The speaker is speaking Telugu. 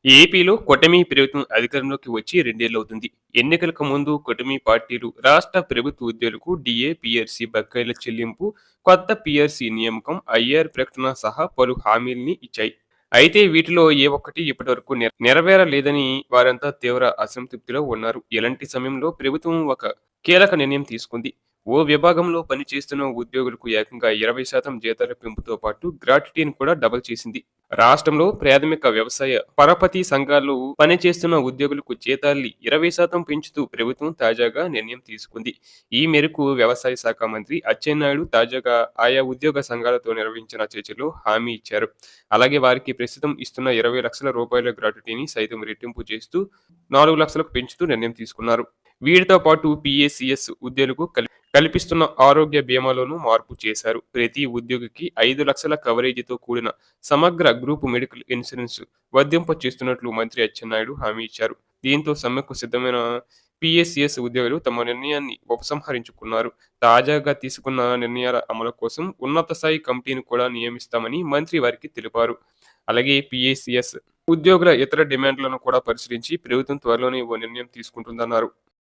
ఏపీలో కూటమి ప్రభుత్వం అధికారంలోకి వచ్చి రెండేళ్లవుతుంది. ఎన్నికలకు ముందు కూటమి పార్టీలు రాష్ట్ర ప్రభుత్వ ఉద్యోగులకు డీఏ, పీఆర్సీ బకాయిల చెల్లింపు, కొత్త పీఆర్సీ నియామకం, ఐఆర్ ప్రకటన సహా పలు హామీల్ని ఇచ్చాయి. అయితే వీటిలో ఏ ఒక్కటి ఇప్పటివరకు నెరవేరలేదని వారంతా తీవ్ర అసంతృప్తిలో ఉన్నారు. ఇలాంటి సమయంలో ప్రభుత్వం ఒక కీలక నిర్ణయం తీసుకుంది. ఓ విభాగంలో పనిచేస్తున్న ఉద్యోగులకు ఏకంగా 20% జీతాల పెంపుతో పాటు గ్రాట్యుటీని కూడా డబుల్ చేసింది. రాష్ట్రంలో ప్రాథమిక వ్యవసాయ పరపతి సంఘాల్లో పనిచేస్తున్న ఉద్యోగులకు జీతాల్ని 20% పెంచుతూ ప్రభుత్వం తాజాగా నిర్ణయం తీసుకుంది. ఈ మేరకు వ్యవసాయ శాఖ మంత్రి అచ్చెన్నాయుడు తాజాగా ఆయా ఉద్యోగ సంఘాలతో నిర్వహించిన చర్చలో హామీ ఇచ్చారు. అలాగే వారికి ప్రస్తుతం ఇస్తున్న 20 లక్షల రూపాయల గ్రాట్యుటీని సైతం రెట్టింపు చేస్తూ 4 లక్షలకు పెంచుతూ నిర్ణయం తీసుకున్నారు. వీటితో పాటు పీఏసీఎస్ ఉద్యోగులకు కల్పిస్తున్న ఆరోగ్య బీమాలోనూ మార్పు చేశారు. ప్రతి ఉద్యోగికి 5 లక్షల కవరేజీతో కూడిన సమగ్ర గ్రూప్ మెడికల్ ఇన్సూరెన్స్ వర్తింప చేస్తున్నట్లు మంత్రి అచ్చెన్నాయుడు హామీ ఇచ్చారు. దీంతో సమ్మెకు సిద్ధమైన పీఎస్సీఎస్ ఉద్యోగులు తమ నిర్ణయాన్ని ఉపసంహరించుకున్నారు. తాజాగా తీసుకున్న నిర్ణయాల అమలు కోసం ఉన్నత స్థాయి కమిటీని కూడా నియమిస్తామని మంత్రి వారికి తెలిపారు. అలాగే పీఏసీఎస్ ఉద్యోగుల ఇతర డిమాండ్లను కూడా పరిశీలించి ప్రభుత్వం త్వరలోనే ఓ నిర్ణయం తీసుకుంటుందన్నారు.